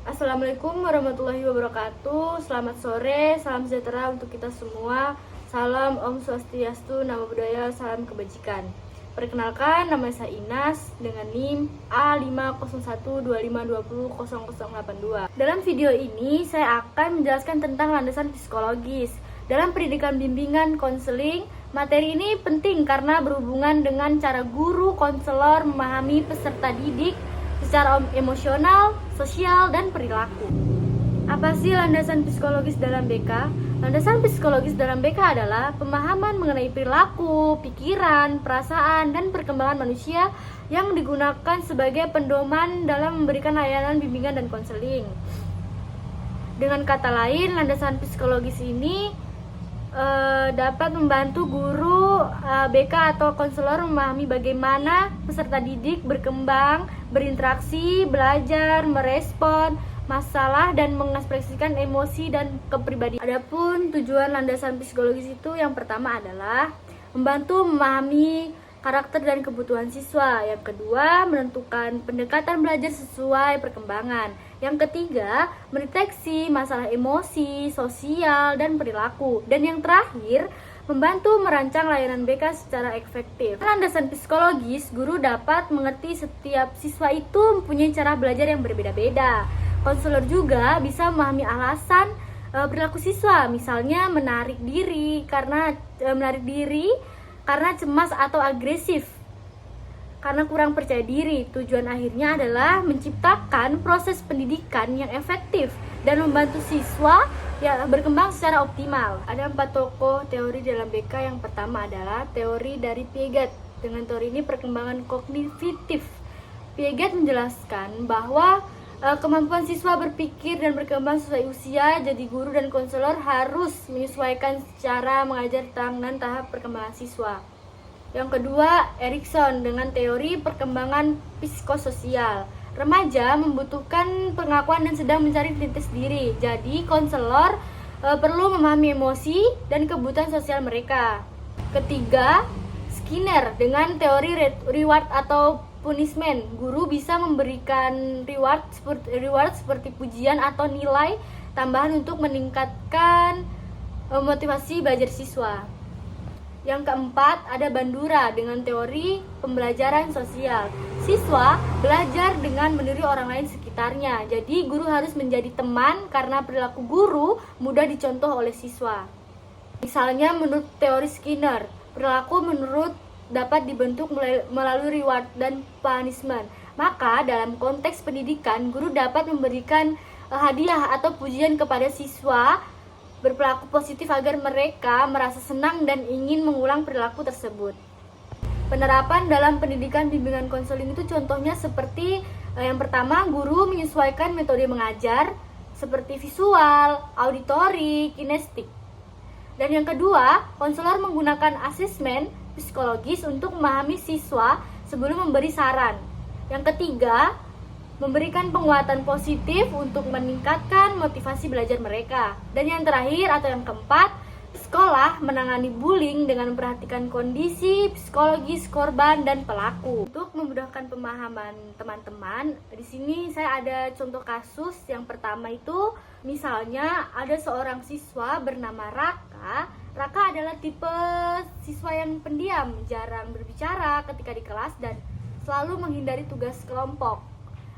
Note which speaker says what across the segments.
Speaker 1: Assalamualaikum warahmatullahi wabarakatuh. Selamat sore, salam sejahtera untuk kita semua. Salam Om Swastiastu, Namo Buddhaya, salam kebajikan. Perkenalkan, nama saya Inas dengan NIM A50125200082. Dalam video ini saya akan menjelaskan tentang landasan psikologis. Dalam pendidikan bimbingan konseling, materi ini penting karena berhubungan dengan cara guru konselor memahami peserta didik secara emosional, sosial, dan perilaku. Apa sih landasan psikologis dalam BK? Landasan psikologis dalam BK adalah pemahaman mengenai perilaku, pikiran, perasaan, dan perkembangan manusia yang digunakan sebagai pedoman dalam memberikan layanan bimbingan dan konseling. Dengan kata lain, landasan psikologis ini dapat membantu guru BK atau konselor memahami bagaimana peserta didik berkembang, berinteraksi, belajar, merespon masalah, dan mengekspresikan emosi dan kepribadian. Adapun tujuan landasan psikologis itu yang pertama adalah membantu memahami karakter dan kebutuhan siswa. Yang kedua, menentukan pendekatan belajar sesuai perkembangan. Yang ketiga, mendeteksi masalah emosi, sosial, dan perilaku. Dan yang terakhir, membantu merancang layanan BK secara efektif. Landasan psikologis, guru dapat mengerti setiap siswa itu mempunyai cara belajar yang berbeda-beda. Konselor juga bisa memahami alasan perilaku siswa, misalnya menarik diri karena cemas atau agresif, karena kurang percaya diri. Tujuan akhirnya adalah menciptakan proses pendidikan yang efektif dan membantu siswa yang berkembang secara optimal. Ada 4 tokoh teori dalam BK. Yang pertama adalah teori dari Piaget. Dengan teori ini perkembangan kognitif. Piaget menjelaskan bahwa kemampuan siswa berpikir dan berkembang sesuai usia, jadi guru dan konselor harus menyesuaikan cara mengajar dan tahap perkembangan siswa. Yang kedua, Erikson dengan teori perkembangan psikososial. Remaja membutuhkan pengakuan dan sedang mencari titik diri, jadi konselor perlu memahami emosi dan kebutuhan sosial mereka. Ketiga, Skinner dengan teori reward atau punishment. Guru bisa memberikan reward seperti pujian atau nilai tambahan untuk meningkatkan motivasi belajar siswa. Yang keempat, ada Bandura dengan teori pembelajaran sosial. Siswa belajar dengan meniru orang lain sekitarnya. Jadi guru harus menjadi teman karena perilaku guru mudah dicontoh oleh siswa. Misalnya menurut teori Skinner, perilaku dapat dibentuk melalui reward dan punishment. Maka dalam konteks pendidikan, guru dapat memberikan hadiah atau pujian kepada siswa berperilaku positif agar mereka merasa senang dan ingin mengulang perilaku tersebut. Penerapan dalam pendidikan bimbingan konseling itu contohnya seperti yang pertama, guru menyesuaikan metode mengajar seperti visual, auditori, kinestetik. Dan yang kedua, konselor menggunakan asesmen psikologis untuk memahami siswa sebelum memberi saran. Yang ketiga, memberikan penguatan positif untuk meningkatkan motivasi belajar mereka. Dan yang terakhir atau yang keempat, sekolah menangani bullying dengan memperhatikan kondisi psikologis korban dan pelaku. Untuk memudahkan pemahaman teman-teman, di sini saya ada contoh kasus. Yang pertama itu, misalnya ada seorang siswa bernama Raka. Raka adalah tipe siswa yang pendiam, jarang berbicara ketika di kelas dan selalu menghindari tugas kelompok.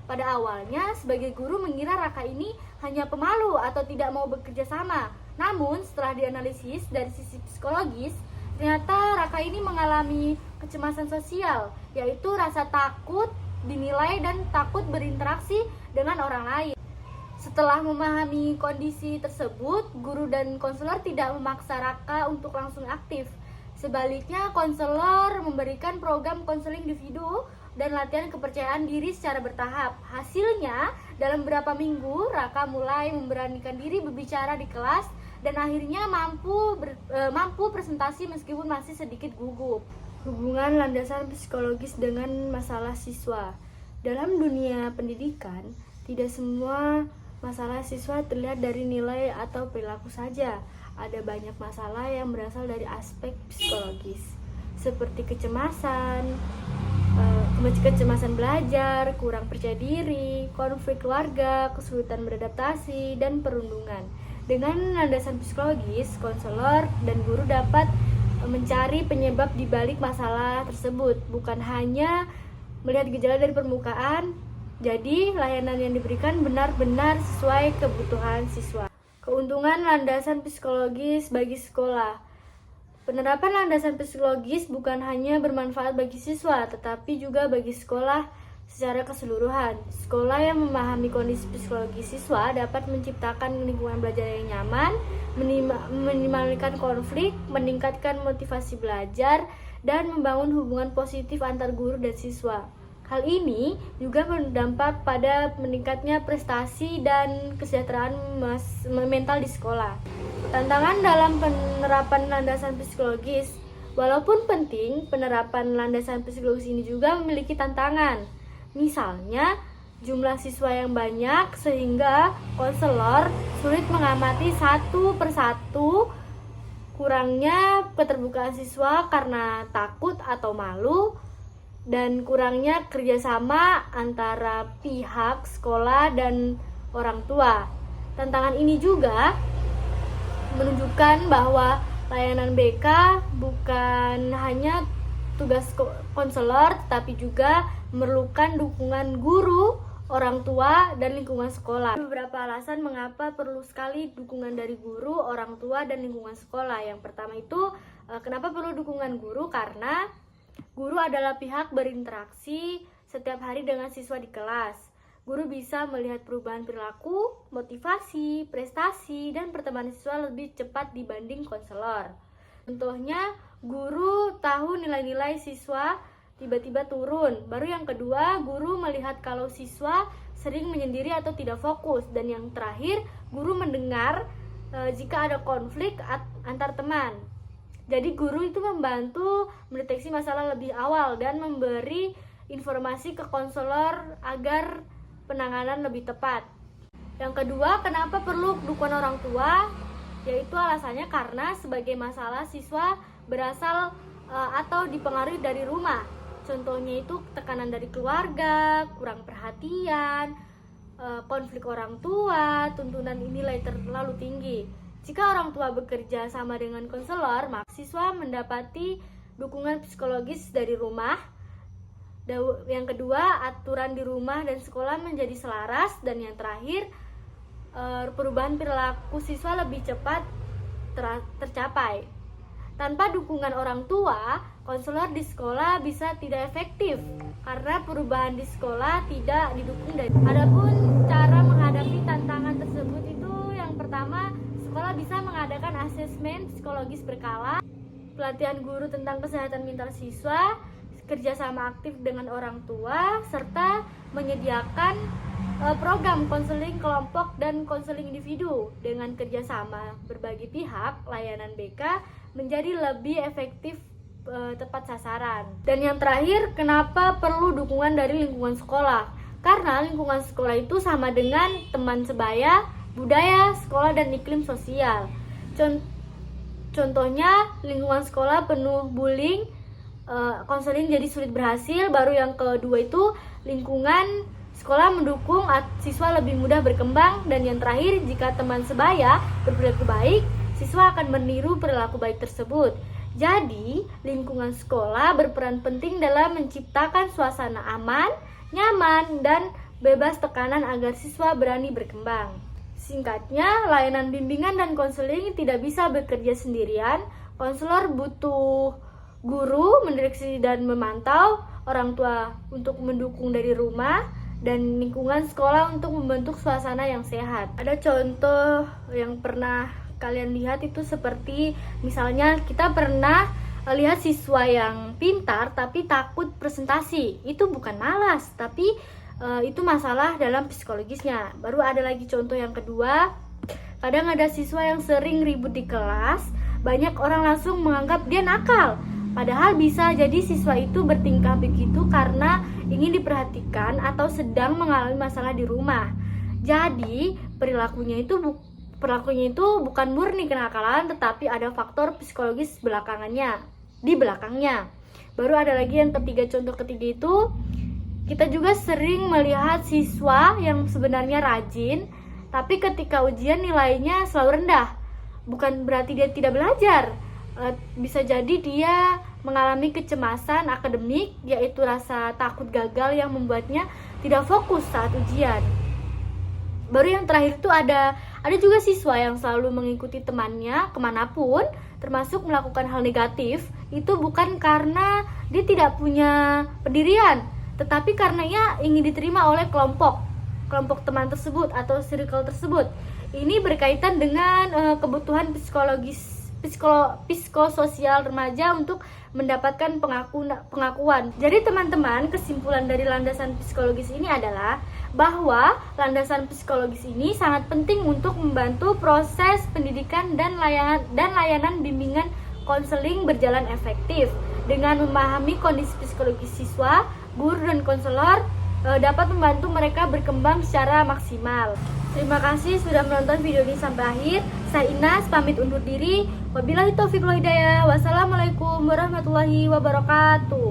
Speaker 1: Pada awalnya, sebagai guru mengira Raka ini hanya pemalu atau tidak mau bekerja sama. Namun, setelah dianalisis dari sisi psikologis, ternyata Raka ini mengalami kecemasan sosial, yaitu rasa takut dinilai dan takut berinteraksi dengan orang lain. Setelah memahami kondisi tersebut, guru dan konselor tidak memaksa Raka untuk langsung aktif. Sebaliknya, konselor memberikan program konseling individu dan latihan kepercayaan diri secara bertahap. Hasilnya, dalam beberapa minggu, Raka mulai memberanikan diri berbicara di kelas dan akhirnya mampu presentasi meskipun masih sedikit gugup. Hubungan landasan psikologis dengan masalah siswa. Dalam dunia pendidikan, tidak semua masalah siswa terlihat dari nilai atau perilaku saja. Ada banyak masalah yang berasal dari aspek psikologis, seperti kecemasan, kecemasan belajar, kurang percaya diri, konflik keluarga, kesulitan beradaptasi, dan perundungan. Dengan landasan psikologis, konselor dan guru dapat mencari penyebab di balik masalah tersebut, bukan hanya melihat gejala dari permukaan. Jadi, layanan yang diberikan benar-benar sesuai kebutuhan siswa. Keuntungan landasan psikologis bagi sekolah. Penerapan landasan psikologis bukan hanya bermanfaat bagi siswa, tetapi juga bagi sekolah secara keseluruhan. Sekolah yang memahami kondisi psikologis siswa dapat menciptakan lingkungan belajar yang nyaman, meminimalkan konflik, meningkatkan motivasi belajar, dan membangun hubungan positif antar guru dan siswa. Hal ini juga berdampak pada meningkatnya prestasi dan kesejahteraan mental di sekolah. Tantangan dalam penerapan landasan psikologis. Walaupun penting, penerapan landasan psikologis ini juga memiliki tantangan. Misalnya, jumlah siswa yang banyak sehingga konselor sulit mengamati satu persatu, kurangnya keterbukaan siswa karena takut atau malu, dan kurangnya kerjasama antara pihak sekolah dan orang tua. Tantangan ini juga menunjukkan bahwa layanan BK bukan hanya tugas konselor, tetapi juga memerlukan dukungan guru, orang tua, dan lingkungan sekolah. Beberapa alasan mengapa perlu sekali dukungan dari guru, orang tua, dan lingkungan sekolah. Yang pertama itu, kenapa perlu dukungan guru? Karena guru adalah pihak berinteraksi setiap hari dengan siswa di kelas. Guru bisa melihat perubahan perilaku, motivasi, prestasi, dan pertemanan siswa lebih cepat dibanding konselor. Contohnya, guru tahu nilai-nilai siswa tiba-tiba turun. Baru yang kedua, guru melihat kalau siswa sering menyendiri atau tidak fokus. Dan yang terakhir, guru mendengar jika ada konflik antar teman. Jadi guru itu membantu mendeteksi masalah lebih awal dan memberi informasi ke konselor agar penanganan lebih tepat. Yang kedua, kenapa perlu dukungan orang tua? Yaitu alasannya karena sebagai masalah siswa berasal atau dipengaruhi dari rumah. Contohnya itu tekanan dari keluarga, kurang perhatian, konflik orang tua, tuntunan nilai terlalu tinggi. Jika orang tua bekerja sama dengan konselor, maka siswa mendapati dukungan psikologis dari rumah. Yang kedua, aturan di rumah dan sekolah menjadi selaras. Dan yang terakhir, perubahan perilaku siswa lebih cepat tercapai. Tanpa dukungan orang tua, konselor di sekolah bisa tidak efektif karena perubahan di sekolah tidak didukung dari. Adapun cara menghadapi tantangan tersebut itu yang pertama, sekolah bisa mengadakan asesmen psikologis berkala, pelatihan guru tentang kesehatan mental siswa, kerjasama aktif dengan orang tua, serta menyediakan program konseling kelompok dan konseling individu. Dengan kerjasama berbagai pihak, layanan BK menjadi lebih efektif, tepat sasaran. Dan yang terakhir, kenapa perlu dukungan dari lingkungan sekolah? Karena lingkungan sekolah itu sama dengan teman sebaya, budaya, sekolah, dan iklim sosial. Contohnya, lingkungan sekolah penuh bullying, konseling jadi sulit berhasil. Baru yang kedua itu, lingkungan sekolah mendukung siswa lebih mudah berkembang. Dan yang terakhir, jika teman sebaya berperilaku baik, siswa akan meniru perilaku baik tersebut. Jadi, lingkungan sekolah berperan penting dalam menciptakan suasana aman, nyaman, dan bebas tekanan agar siswa berani berkembang. Singkatnya, layanan bimbingan dan konseling tidak bisa bekerja sendirian. Konselor butuh guru mendireksi dan memantau, orang tua untuk mendukung dari rumah, dan lingkungan sekolah untuk membentuk suasana yang sehat. Ada contoh yang pernah kalian lihat itu seperti misalnya kita pernah lihat siswa yang pintar tapi takut presentasi. Itu bukan malas, tapi itu masalah dalam psikologisnya. Baru ada lagi contoh yang kedua, kadang ada siswa yang sering ribut di kelas, banyak orang langsung menganggap dia nakal. Padahal bisa jadi siswa itu bertingkah begitu karena ingin diperhatikan atau sedang mengalami masalah di rumah. Jadi perilakunya itu bukan murni kenakalan, tetapi ada faktor psikologis di belakangnya. Baru ada lagi yang ketiga, contoh ketiga itu Kita juga sering melihat siswa yang sebenarnya rajin, tapi ketika ujian nilainya selalu rendah. Bukan berarti dia tidak belajar. Bisa jadi dia mengalami kecemasan akademik, yaitu rasa takut gagal yang membuatnya tidak fokus saat ujian. Baru yang terakhir itu ada juga siswa yang selalu mengikuti temannya kemanapun, termasuk melakukan hal negatif. Itu bukan karena dia tidak punya pendirian, tetapi karena ia ingin diterima oleh kelompok teman tersebut atau circle tersebut. Ini berkaitan dengan kebutuhan psikososial remaja untuk mendapatkan pengakuan. Jadi teman-teman, kesimpulan dari landasan psikologis ini adalah bahwa landasan psikologis ini sangat penting untuk membantu proses pendidikan dan layanan bimbingan konseling berjalan efektif. Dengan memahami kondisi psikologis siswa, guru dan konselor dapat membantu mereka berkembang secara maksimal. Terima kasih sudah menonton video ini sampai akhir. Saya Inas pamit undur diri. Wabillahi taufiq wal hidayah. Wassalamualaikum warahmatullahi wabarakatuh.